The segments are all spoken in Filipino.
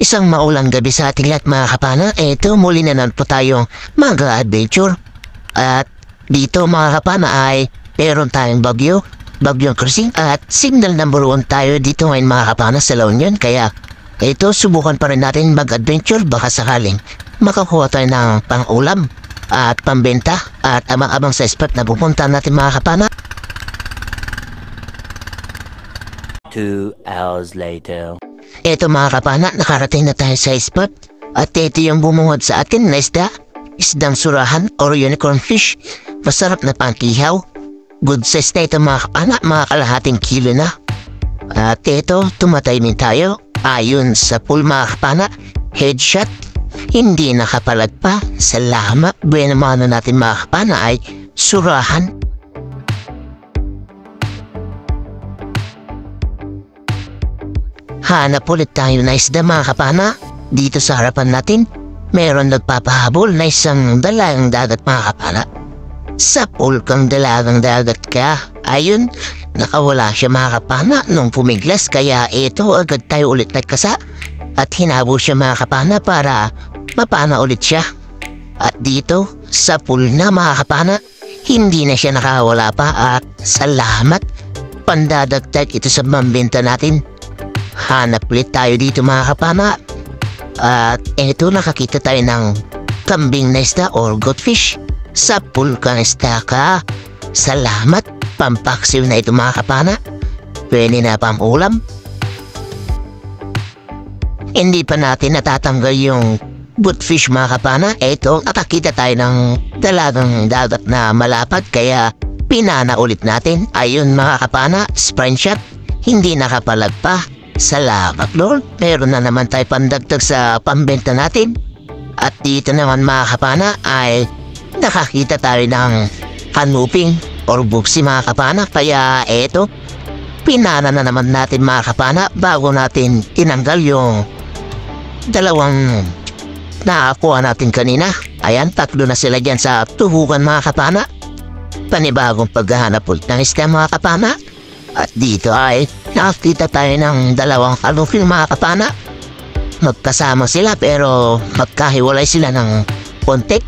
Isang maulang gabi sa ating lahat mga kapana. Ito muli na naman po tayong mag-adventure. At dito mga kapana ay meron tayong bagyong Krising. At signal number 1 tayo dito ngayon mga kapana sa La Union. Kaya ito subukan pa rin natin mag-adventure. Baka sakaling makakuha tayo ng pang-ulam at pambenta. At abang-abang sa spot na pupunta natin mga kapana. 2 hours later. Eto mga kapana, nakarating na tayo sa spot. At ito yung bumungod sa atin na isdang surahan or unicorn fish. Masarap na pangkihaw. Good size na ito mga kapana, mga kalahating kilo na. At ito, tumatimin tayo. Ayon sa pool mga kapana, headshot. Hindi nakapalag pa. Salamat. Buena mano natin mga kapana ay surahan. Hanap ulit tayo na isda mga kapana. Dito sa harapan natin, meron nagpapahabol na isang dalagang dagat mga kapana. Sa pool kang dalagang dagat ka. Ayun, nakawala siya mga kapana nung pumiglas. Kaya ito agad tayo ulit nagkasa. At hinabo siya mga kapana para mapana ulit siya. At dito, sa pool na mga kapana, hindi na siya nakawala pa. At salamat, pandadagdag ito sa mambenta natin. Hanap ulit tayo dito mga kapana. At eto nakakita tayo ng kambing na isda or goldfish. Sa pool kang isda ka. Salamat, pampaksiw na ito mga kapana. Pwede na pamulam. Hindi pa natin natatanggal yung goldfish mga kapana. Eto nakakita tayo ng dalagang dagat na malapad. Kaya pinana ulit natin. Ayun mga kapana, sprint shot. Hindi nakapalag pa. Salamat Lord, meron na naman tayo pandagdag sa pambenta natin. At dito naman mga kapana ay nakakita tayo ng kanuping or buksi mga kapana. Kaya eto, pinana na naman natin mga kapana bago natin tinanggal yung dalawang nakakuha natin kanina. Ayan, 3 na sila dyan sa tuhukan mga kapana. Panibagong paghahanap ulit ng isda mga kapana. At dito ay nakakita tayo ng dalawang kanuping mga kapana. Magkasama sila pero magkahiwalay sila ng kontek.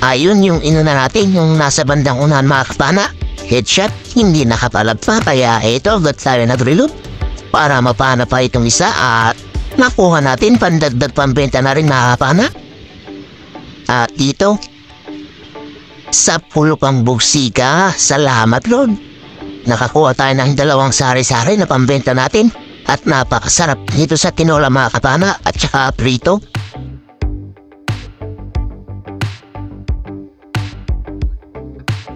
Ayun yung inuna natin, yung nasa bandang unahan mga kapana. Headshot, hindi nakapalag pa. Kaya ito, agad tayo nag-reload para mapana pa itong isa. At nakuha natin, pandagdag pambenta na rin mga kapana. At dito, sa pulo pang bugsika, salamat Lord. Nakakuha tayo ng dalawang sari-sari na pambenta natin. At napakasarap dito sa tinola mga kapana at saka prito.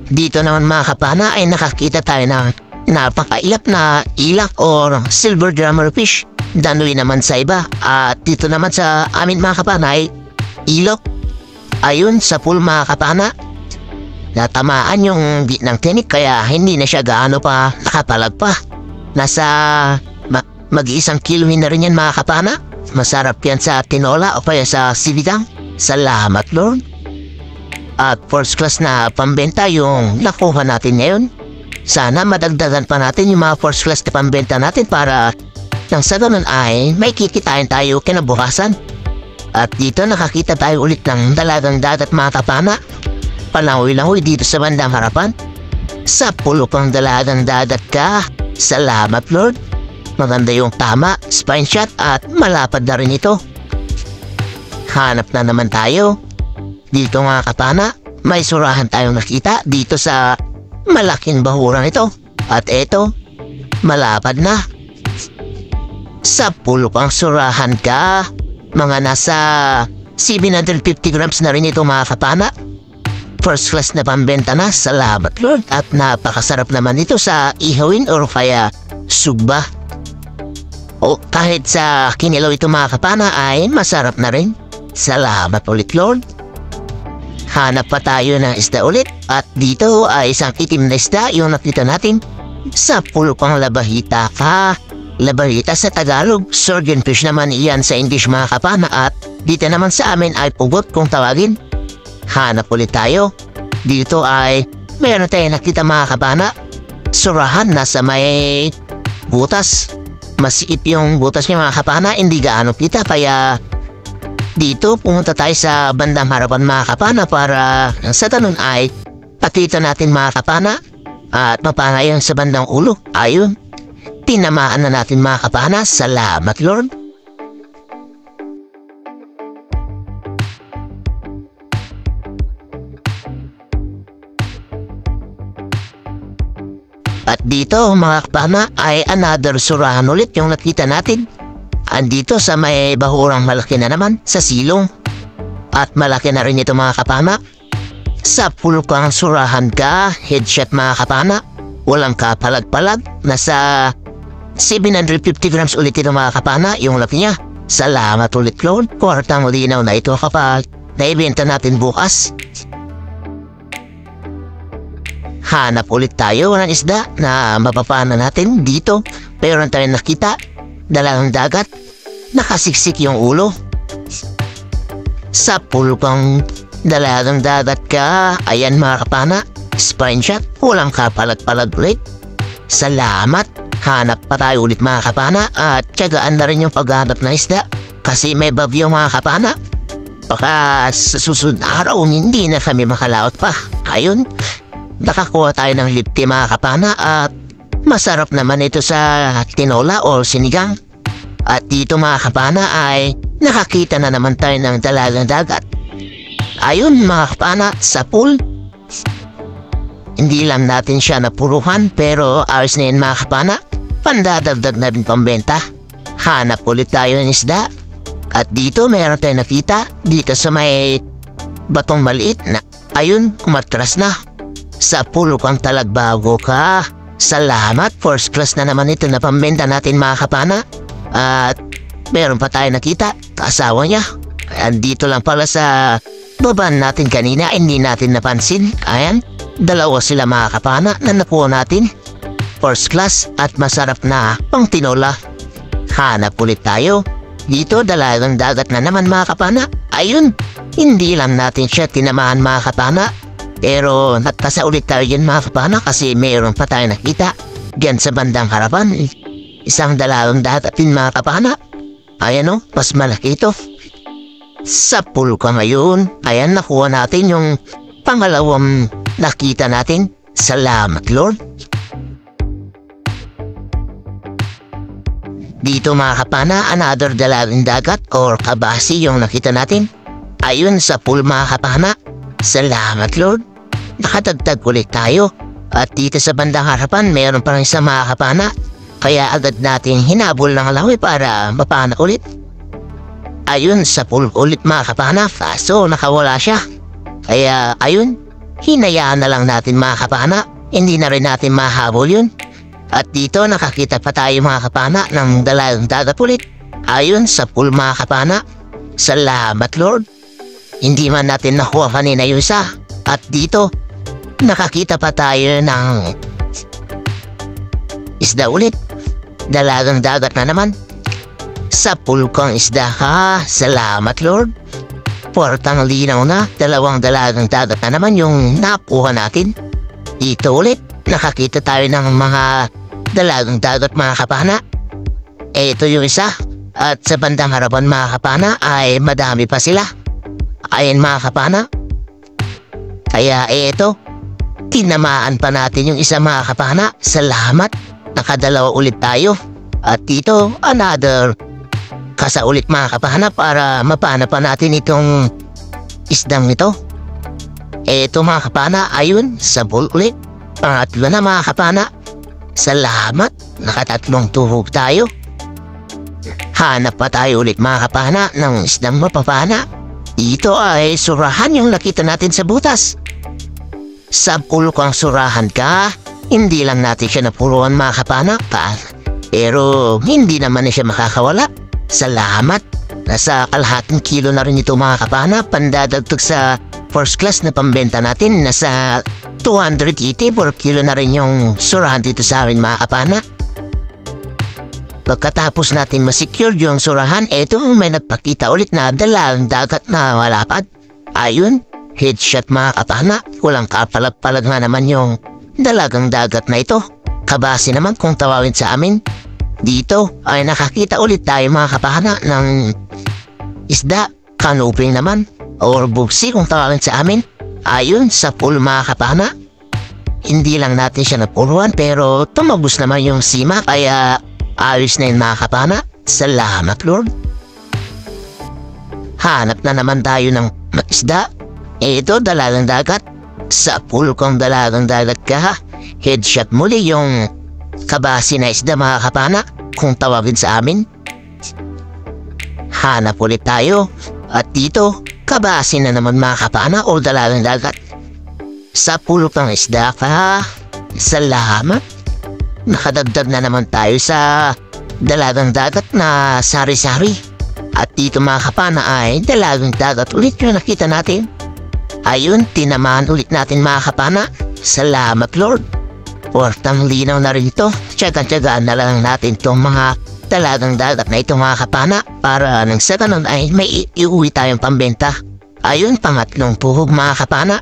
Dito naman mga kapana ay nakakita tayo ng napakailap na ilak or silver drummer fish. Danoy naman sa iba. At dito naman sa amin mga kapana ay ilok. Ayun sa pool mga kapana. Natamaan yung bit ng tinik kaya hindi na siya gaano pa nakapalag pa. Nasa mag-1 kilohin na rin yan mga kapana. Masarap yan sa tinola o kaya sa sinigang. Salamat Lord. At first class na pambenta yung nakuha natin ngayon. Sana madagdagan pa natin yung mga first class na pambenta natin para nang sa ganun ay may kikitain tayo kinabukasan. At dito nakakita tayo ulit ng dalagang dagat mga kapana. Palangoy-langoy dito sa bandang harapan. Sa pulo pang dalagang dagat ka. Salamat Lord. Maganda yung tama, spine shot at malapad na rin ito. Hanap na naman tayo. Dito mga kapana, may surahan tayong nakita dito sa malaking bahuran ito. At eto, malapad na. Sa pulo pang surahan ka. Mga nasa 750 grams na rin ito mga kapana. First class na pambenta na, salamat Lord. At napakasarap naman ito sa ihawin or kaya sugba. O kahit sa kinilaw ito mga kapana ay masarap na rin. Salamat ulit Lord. Hanap pa tayo ng isda ulit. At dito ay isang itim na isda yung nakita natin. Sa pulo pang labahita ka. Labahita sa Tagalog, surgeon fish naman iyan sa English mga kapana. At dito naman sa amin ay pugot kung tawagin. Hanap ulit tayo. Dito ay meron tayong nakita mga kapana. Surahan na sa may butas. masiip yung butas niya mga kapana, hindi gaano kita. Kaya dito pumunta tayo sa bandang harapan mga kapana para sa tanong ay pakita natin mga kapana at mapana yan sa bandang ulo. Ayun, tinamaan na natin mga kapana. Salamat Lord. At dito mga kapana ay another surahan ulit yung nakita natin. Andito sa may bahurang malaki na naman sa silong. At malaki na rin ito mga kapana. Sa pulkang surahan ka, headshot mga kapana. Walang kapalag-palag. Nasa 750 grams ulit ito mga kapana, yung laki niya. Salamat ulit Lord. Kwartang linaw na ito kapag naibenta natin bukas. Hanap ulit tayo ng isda na mapapana natin dito. Meron tayo nakita, dalang dagat, nakasiksik yung ulo. Sa pulkang dalagang dagat ka, ayan mga kapana, spine shot, walang kapalag-palag ulit. Salamat, hanap pa tayo ulit mga kapana at tiyagaan na rin yung paghanap ng isda kasi may bagyo mga kapana. Baka sa susunod na araw hindi na kami makalaot pa. Ayun, nakakuha tayo ng lipti mga kapana at masarap naman ito sa tinola o sinigang. At dito mga kapana ay nakakita na naman tayo ng dalagang dagat. Ayun mga kapana, sa pool. Hindi lang natin siya napuruhan pero ayos na yun mga kapana. Pandadagdag na rin pambenta. Hanap ulit tayo ng isda. At dito meron tayo nakita dito sa may batong maliit na ayun, kumatras na. Sa pulukang talagbago ka. Salamat, first class na naman ito na pambenta natin mga kapana. At meron pa tayo nakita, asawa niya. Andito lang pala sa baban natin kanina, hindi natin napansin. Ayan, dalawa sila mga kapana na nakuha natin. First class at masarap na pang tinola. Hanap ulit tayo. Dito dalagang dagat na naman mga kapana. Ayun, hindi lang natin siya tinamahan mga kapana. Pero natasa ulit tayo dyan mga kapana kasi mayroon pa tayo nakita dyan sa bandang harapan. Isang dalagang dagat din mga kapana. Ayan o, mas malaki ito. Sa pulka ngayon, ayan nakuha natin yung pangalawang nakita natin. Salamat Lord. Dito mga kapana, another dalagang dagat or kabasi yung nakita natin. Ayun sa pool mga kapana. Salamat Lord. Nakatagtag ulit tayo. At dito sa bandang harapan, mayroon pa rin sa mga kapana. Kaya agad natin hinabol ng lawi para mapana ulit. Ayun sa pool ulit mga kapana. Kaso nakawala siya. Kaya ayun, hinayaan na lang natin mga kapana. Hindi na rin natin mahabol yun. At dito nakakita pa tayo mga kapana ng dalagang dagat ulit. Ayun sa pool mga kapana. Salamat Lord. Hindi man natin nakuha kanina yung isa. At dito, nakakita pa tayo ng isda ulit. Dalagang dagat na naman. Sa pulkang isda ka. Salamat Lord. Portang linaw na. Dalawang dalagang dagat na naman yung nakuha natin. Dito ulit, nakakita tayo ng mga dalagang dagat mga kapana. Ito yung isa. At sa bandang harapan mga kapana ay madami pa sila. Ayan mga kapana. Kaya ito, tinamaan pa natin yung isa mga kapana. Salamat, nakadalawa ulit tayo. At dito, another kasa ulit mga kapana para mapana pa natin itong isdang ito. Ito mga kapana, ayun, sa pool ulit. Pangatlo na mga kapana. Salamat, nakatatlong tuhog tayo. Hanap pa tayo ulit mga kapana ng isdang mapapana. Dito ay surahan yung nakita natin sa butas. Sa pulkang surahan ka, hindi lang natin siya napuruan mga kapana pa. Pero hindi naman na siya makakawala. Salamat. Nasa kalahating kilo na rin ito mga kapana. Pandadagtog sa first class na pambenta natin. Nasa 280 per kilo na rin yung surahan dito sa amin mga kapana. Pagkatapos natin masecure yung surahan, eto may nagpakita ulit na dalagang dagat na malapad. Ayun, headshot mga kapana. Walang kapalag-palag nga naman yung dalagang dagat na ito. Kabase naman kung tawawin sa amin. dito ay nakakita ulit tayo mga kapana ng isda, kanuping naman, or bugsi kung tawagin sa amin. Ayun, sa pool mga kapana. Hindi lang natin siya napuruan pero tumagos naman yung sima kaya ayos na yun mga kapana. Salamat Lord. Hanap na naman tayo ng isda. Ito, dalagang dagat. Sa pool kong dalagang dagat ka, headshot muli yung kabasi na isda mga kapana kung tawagin sa amin. Hanap ulit tayo. At dito, kabasi na naman mga kapana o dalagang dagat. Sa pulo ng isda ka, salamat. Nakadagdag na naman tayo sa dalagang dagat na sari-sari. At dito mga kapana ay dalagang dagat ulit yung nakita natin. Ayun, tinamaan ulit natin mga kapana. Salamat Lord. Portang linaw na rin ito. Tiyagaan na lang natin itong mga dalagang dagat na ito mga kapana para nang sa ganun ay may iuwi tayong pambenta. Ayun, pangatlong puhog mga kapana.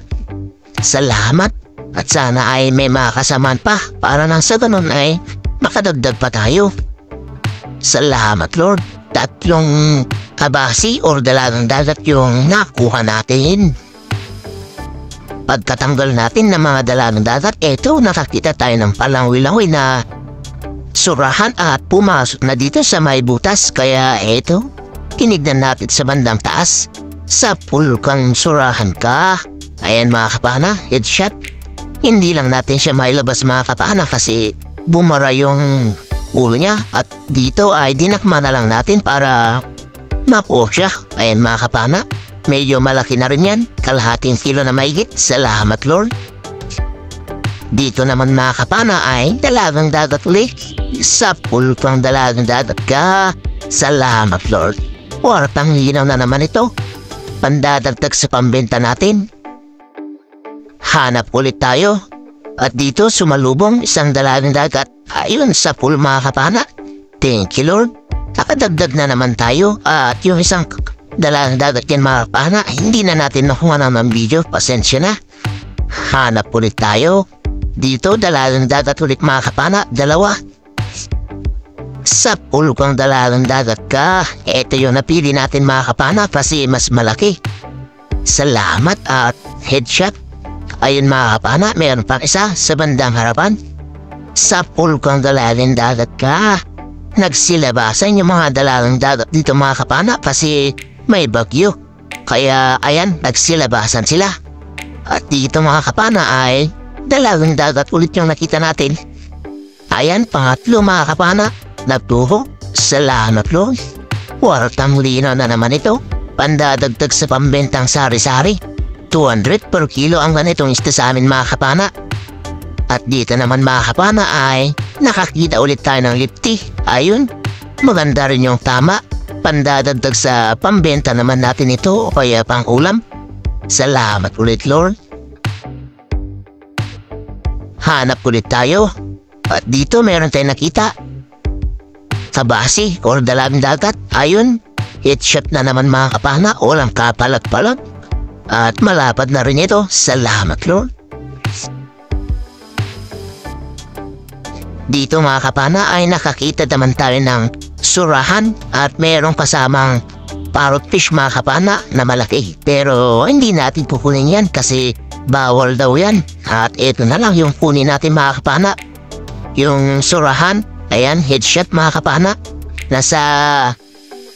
Salamat. At sana ay may makakasaman pa para nang sa ganun ay makadagdag pa tayo. Salamat Lord. Tatlong kabasi or dalagang dagat yung nakuha natin. Pagkatanggal natin ng mga dalagang dagat, eto nakakita tayo ng palangwi-langwi na surahan at pumasok na dito sa may butas. Kaya eto, tinignan natin sa bandang taas. Sa pool kang surahan ka. Ayan mga kapana, headshot. Hindi lang natin siya mailabas mga kapana kasi bumara yung ulo niya. At dito ay dinakma na lang natin para makuha siya. Ayan mga kapana, medyo malaki na rin yan. Kalahating kilo na mahigit. Salamat Lord. Dito naman mga kapana ay dalagang dagat ulit. Sa pool kang dalagang dagat ka. Salamat Lord. Wartang linaw na naman ito. Pandadagdag sa pambenta natin. Hanap ulit tayo. At dito sumalubong isang dalagang dagat. Ayun sa pool mga kapana. Thank you Lord. Nakadagdag na naman tayo. At yung isang dalagang dagat yan mga kapana, hindi na natin nakuha ng video. Pasensya na. Hanap ulit tayo. Dito dalagang dagat ulit mga kapana. Dalawa. Sa pool kang dalagang dagat ka. Ito yung napili natin mga kapana kasi mas malaki. Salamat at headshot. Ayun mga kapana, mayroon pang isa sa bandang harapan. Sa pool kang dalagang dagat ka. Nagsilabasan yung mga dalagang dagat dito mga kapana kasi may bagyo. Kaya ayan, nagsilabasan sila. At dito mga kapana ay dalagang dagat ulit yung nakita natin. Ayan, pangatlo mga kapana. Nagtuho. Salamat Lord. Wartang linaw na naman ito. Pandadagdag sa pambentang sari-sari. 200 per kilo ang ganitong isda sa amin mga kapana. At dito naman mga kapana ay nakakita ulit tayo ng lipti. Ayun, maganda rin yung tama. Pandadagdag sa pambenta naman natin ito o kaya pang ulam. Salamat ulit Lord. Hanap ulit tayo. At dito meron tayong nakita. Kabasi or dalagang dagat. Ayun, headshot na naman mga kapana. Walang kapalag-palag. At malapad na rin ito. Salamat Lord. Dito mga kapana ay nakakita naman tayo ng surahan at merong kasamang parrot fish mga kapana na malaki. Pero hindi natin kukunin yan kasi bawal daw yan. At ito na lang yung kunin natin mga kapana. Yung surahan, ayan, headshot mga kapana. Nasa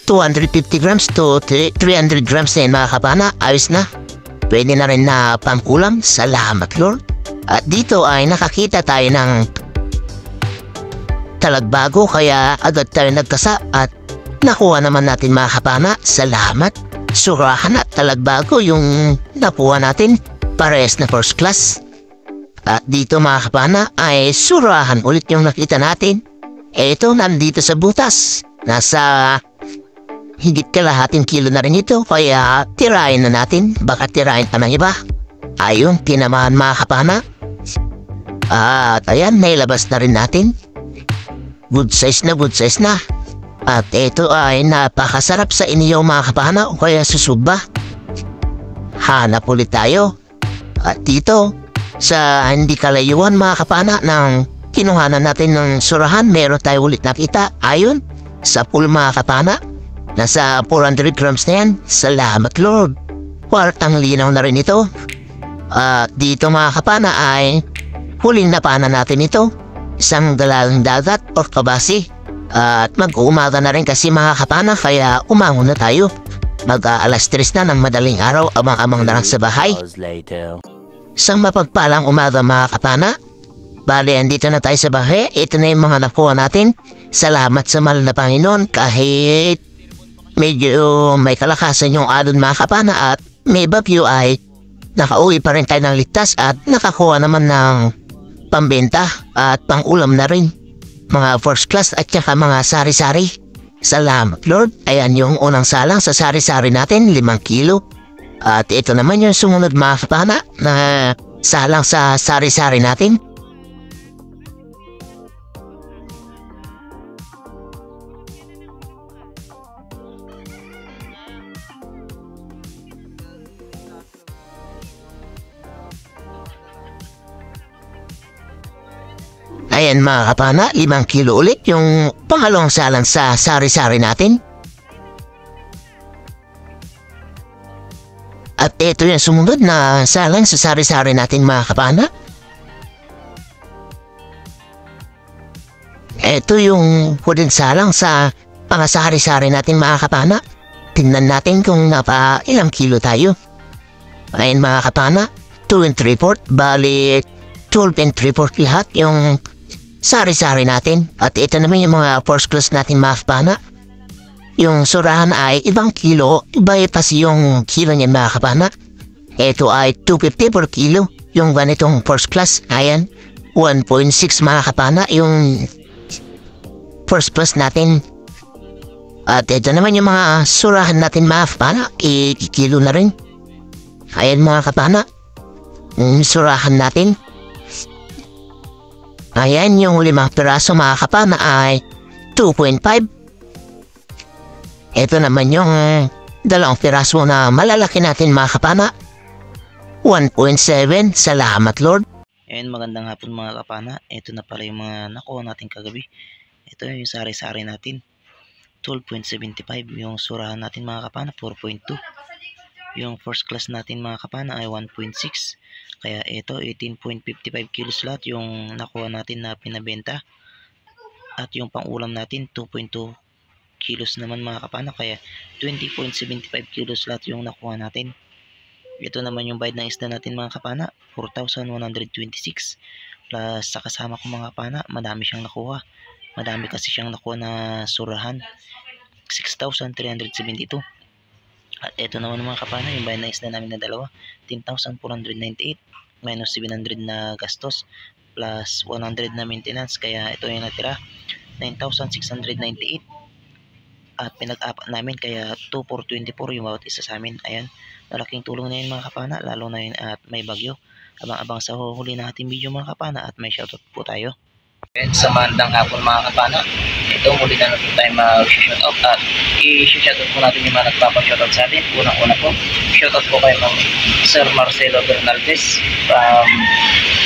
250 grams to 300 grams na yun mga kapana. Ayos na. Pwede na rin na pangkulam. Salamat Lord. At dito ay nakakita tayo ng talagbago kaya agad tayo nagkasa at nakuha naman natin mga kapana. Salamat. Surahan at talagbago yung nakuha natin. Parehas na first class. At dito mga kapana ay surahan ulit yung nakita natin. Ito nandito sa butas. Nasa higit kalahating kilo na rin ito kaya tirahin na natin. Baka tirahin pa ng iba. Ayun, tinamaan mga kapana. At ayan, nailabas na rin natin. Good size na, good size na. At ito ay napakasarap sa inyo mga kapana o kaya susugba. Hanap ulit tayo. At dito, sa hindi kalayuan mga kapana ng kinuhanan natin ng surahan, meron tayo ulit nakita. Ayon, sa pool mga kapana. Nasa 400 grams na yan. Salamat Lord. Kwartang linaw na rin ito. At dito mga kapana ay huling napana natin ito. Isang dalalang dagat o kabasi. At mag-uumaga na rin kasi mga kapana, kaya umangon na tayo. Mag-aalas 3 na ng madaling araw, amang-amang na lang sa bahay. Hours later. Isang mapagpalang umaga mga kapana. Bale, andito na tayo sa bahay. Ito na yung mga nakuha natin. Salamat sa mahal na Panginoon kahit medyo may kalakasan yung alon mga kapana at may bagyo ay nakauwi pa rin tayo ng ligtas at nakakuha naman ng pambenta at pangulam na rin. Mga first class at saka mga sari-sari. Salamat Lord. Ayan yung unang salang sa sari-sari natin, 5 kilo. At ito naman yung sumunod mga kapana na salang sa sari-sari natin. Ayan mga kapana, 5 kilo ulit yung pangalawang salang sa sari-sari natin. At ito yung sumunod na salang sa sari-sari natin mga kapana. Ito yung huling salang sa pangasari-sari natin mga kapana. Tingnan natin kung ilang kilo tayo. Ayan mga kapana, 2 3/4, bali 12 3/4 lahat yung sari-sari natin. At ito naman yung mga first class natin mga kapana. Yung surahan ay ibang kilo, iba kasi yung kilo niya mga kapana. Ito ay 250 per kilo. Yung ganitong first class, ayan, 1.6 mga kapana yung first class natin. At ito naman yung mga surahan natin mga kapana, kilo na rin. Ayan mga kapana, surahan natin. Ayan yung 5 piraso mga kapana ay 2.5. Ito naman yung 2 piraso na malalaki natin mga kapana, 1.7. Salamat Lord. Ayan, magandang hapon mga kapana. Ito na pala yung mga nakuha natin kagabi. Ito yung sari-sari natin, 12.75. Yung surahan natin mga kapana, 4.2. Yung first class natin mga kapana ay 1.6. Kaya ito 18.55 kilos lahat yung nakuha natin na pinabenta. At yung pangulam natin 2.2 kilos naman mga kapana, kaya 20.75 kilos lahat yung nakuha natin. Ito naman yung bayad ng isda natin mga kapana, 4,126. Plus sa kasama ko mga kapana, madami siyang nakuha. Madami kasi siyang nakuha na surahan, 6,372. At ito naman mga kapana, yung bayad ng isda namin na dalawa, 10,498 minus 700 na gastos plus 100 na maintenance, kaya ito yung natira, 9,698. At pinag-apat namin, kaya 2,424 yung bawat isa sa amin. Ayan, malaking tulong na yun mga kapana, lalo na yun at may bagyo. Abang-abang sa huli na ating video mga kapana at may shoutout po tayo. Sa mandang hapon mga kapana, ito muli na natin tayo mag-shoutout at i-shoutout po natin yung mga nagpapa-shoutout sa atin. Unang-una po, shoutout po kay Sir Marcelo Bernaldez from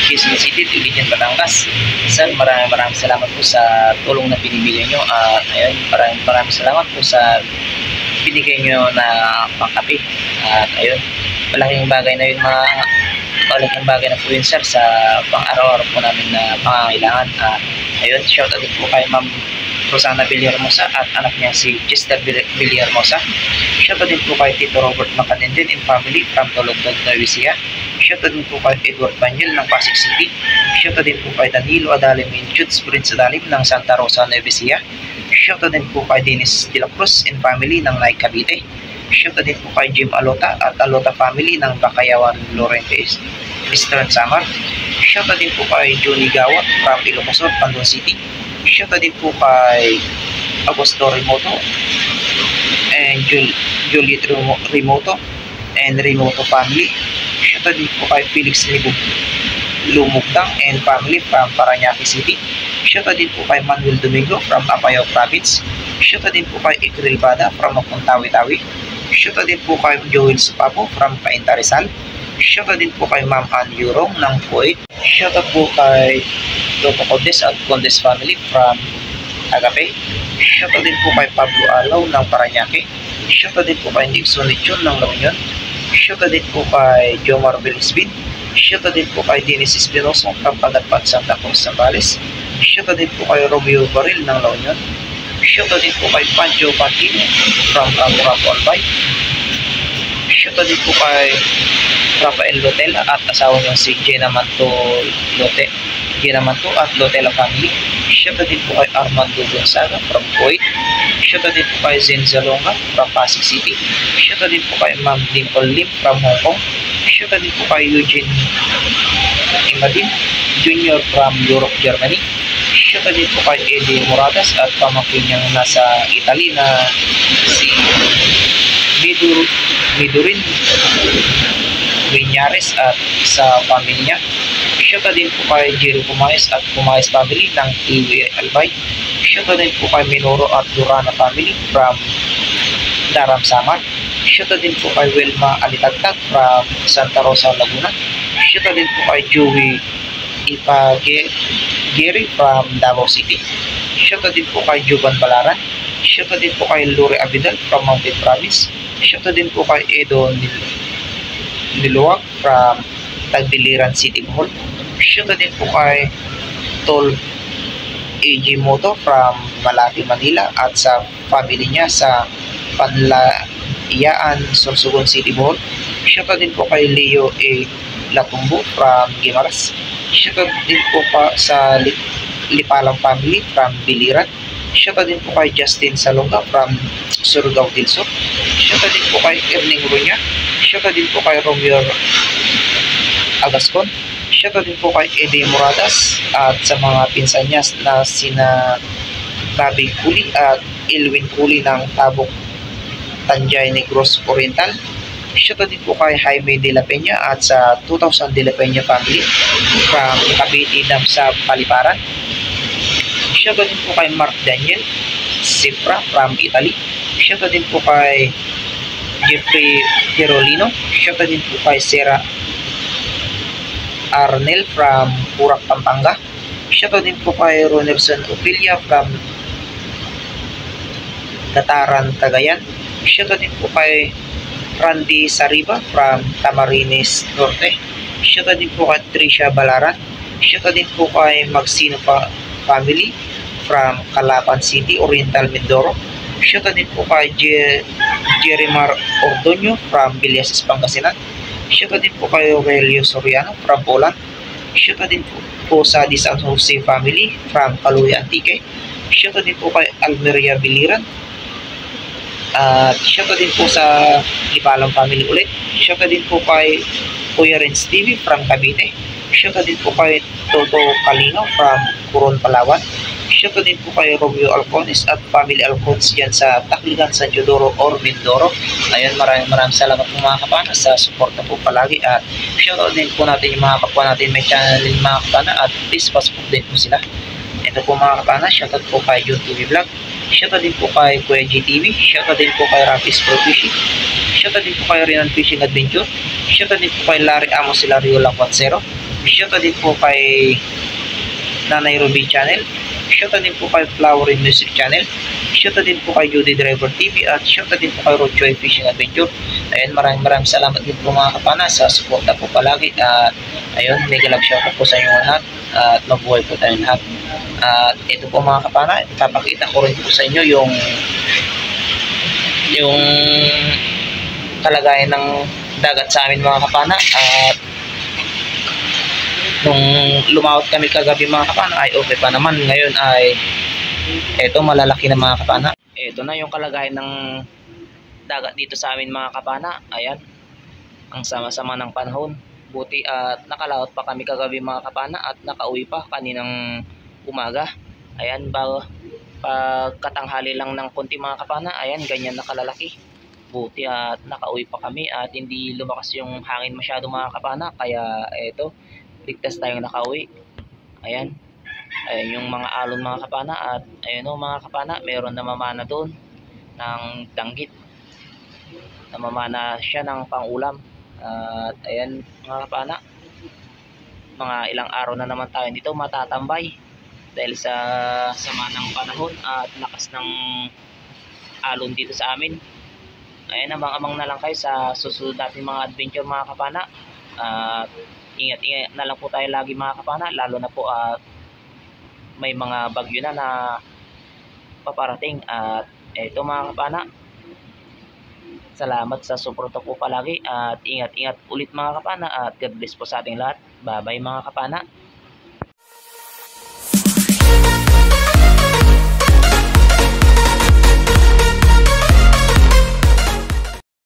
Quezon City, Tilijan, Batangas. Sir, maraming salamat po sa tulong na binibigay nyo. Ayun, maraming salamat po sa binigay nyo na pangkapi. At ayun, malaking bagay na yun malaking bagay na po yun sir sa pang-araw-araw po namin na pangangailangan. Ayun, shout out po kay Ma'am Rosana Villarmosa at anak niya si Chester Villarmosa. Shout out din po kay Tito Robert Macadenden and family from Tologdog, Nueva Ecija. Shout out din po kay Edward Banyel ng Pasig City. Shout out din po kay Danilo Adalim and Chuds Prince Adalim ng Santa Rosa, Nueva Ecija. Shout out din po kay Dennis De La Cruz and family ng Nay Cavite. Shout out din po kay Jim Alota at Alota family ng Bakayawan, Lorente Eastern Samar. Shout out din po kay Johnny Gawat from Ilocos, Pandon City. Shout out din po kay Augusto Remoto and Juliet Remoto and Remoto family. Shout out din po kay Felix Lumugdang and family from Parañaque City. Shout out din po kay Manuel Domingo from Apayao Province. Shout out din po kay Ikril Bada from Tawi-Tawi. Shout out din po kay Joel Supapo from Cainta Rizal. Shout out din po kay Ma'am Ann Yurong ng Kuwait. Shoutout po kay Lopo Condes at Condes family from Agape. Shoutout din po kay Pablo Alaw ng Paranaque. Shoutout din po kay Nixon Lechon ng La Union. Shoutout din po kay Jomar Belisbin. Shoutout din po kay Dennis Espinosa ng Pagatpat Santa Cruz Zambales. Shoutout din po kay Romeo Baril ng La Union. Shoutout din po kay Pancho Pantino from Rapo Albay. Shoutout din po kay Rafael Lotela at asawa niyang si Gina Manto at Lotela family. Shoutout din po kay Armando Gonzaga from Kuwait. Shoutout din po kay Zen Zalonga from Pasig City. Shoutout din po kay Ma'am Dimple Lim from Hong Kong. Shoutout din po kay Eugene Imadin Jr. from Europe, Germany. Shoutout din po kay Eddie Moradas at pamangkin niyang nasa Italy na si Midurin Vinyares at sa pamilya. Shoutout din po kay Jerry Pumayas at Pumayas family ng TV Albay. Shoutout din po kay Minoro at Durana family from Daram Samar. Shoutout din po kay Wilma Alitagtag from Santa Rosa, Laguna. Shoutout din po kay Joey Ipageri from Davao City. Shoutout din po kay Juban Balaran. Shoutout din po kay Lore Abidal from Mountain Province. Shoutout din po kay Edo Niluwag from Tagbiliran City, Bohol. Shoutout din po kay Tol AG Moto from Malati, Manila at sa family niya sa Panlayaan, Sorsogon City, Bohol. Shoutout din po kay Leo A. Latumbo from Guimaras. Shoutout din po pa sa Lipalang family from Biliran. Shoutout din po kay Justin Salonga from Surigao del Sur. Shoutout din po kay Erning Runya. Shoutout din po kay Romeo Agascon. Shoutout din po kay Eddie Moradas at sa mga pinsan niya na sina Tabi Kuli at Ilwin Kuli ng Tabok, Tanjay Negros Oriental. Shoutout din po kay Jaime de la Peña at sa 2000 de la Peña family from Cavite Dam sa Paliparan. Shoutout din po kay Mark Daniel Cifra from Italy. Shoutout din po kay Jeffrey Tirolino. Shoutout din po kay Sarah Arnel from Purak, Pampanga. Shoutout din po kay Ronerson Opilia from Dataran, Cagayan. Shoutout din po kay Randy Sariba from Camarines Norte. Shoutout din po kay Tricia Balaran. Shoutout din po kay Magsino family from Calapan City, Oriental, Mindoro. Shoutout din po kay Jerimar Ordonio from Biliasis, Pangasinan. Shoutout din po kay Aurelio Soriano from Poland. Shoutout din po sa Di San Jose family from Caluya, Antique. Shoutout din po kay Almeria Biliran. Shoutout din po sa Lipalang family ulit. Shoutout din po kay Kuya Renz TV from Cavite. Shoutout din po kay Toto Kalingaw from Coron, Palawan. Shoutout din po kay Romeo Alcones at family Alcones dyan sa Tacligan, San Teodoro or Mindoro. Ayun, maraming salamat po mga kapana sa suporta po palagi at shoutout din po natin yung mga kapwa natin may channel din mga kapana at please passport din po sila. Ito po mga kapana, shoutout po kay Jun TV Vlog. Shoutout din po kay Kuya GTV. Shoutout din po kay Rapis Pro Fishing. Shoutout din po kay Renan Fishing Adventure. Shoutout din po kay Larry Amos Hilario Lacuancero. Shoutout din po kay Nanay Ruby Channel. Shoutout din po kay Flowery Music Channel. Shoutout din po kay Judy Driver TV at shoutout din po kay Rochoy Fishing Adventure. Ayun, maraming salamat din po mga kapana sa suporta po palagi at ayun, mega love shoutout po sa inyong lahat at mabuhay po tayong lahat. At ito po mga kapana, ipapakita ko rin po sa inyo yung kalagayan ng dagat sa amin mga kapana. At nung lumawat kami kagabi mga kapana ay okay pa naman. Ngayon ay eto, malalaki na mga kapana. Eto na yung kalagayan ng dagat dito sa amin mga kapana. Ayan, ang sama-sama ng panahon. Buti at nakalawat pa kami kagabi mga kapana at nakauwi pa kaninang umaga. Ayan, pagkatanghali lang ng konti mga kapana, ayan, ganyan nakalalaki. Buti at nakauwi pa kami at hindi lumakas yung hangin masyado mga kapana, kaya eto, ligtas tayong nakauwi. Ayan, ayan yung mga alon mga kapana at ayun o mga kapana, mayroon na mamana doon ng danggit. Namamana siya ng pangulam. At ayan mga kapana, mga ilang araw na naman tayo dito matatambay dahil sa sama ng panahon at lakas ng alon dito sa amin. Ayan, abang-abang na lang kayo sa susunod natin mga adventure mga kapana. At ingat-ingat na lang po tayo lagi mga kapana, lalo na po may mga bagyo na paparating. At eto mga kapana, salamat sa suporta po palagi at ingat-ingat ulit mga kapana at God bless po sa ating lahat. Bye bye mga kapana.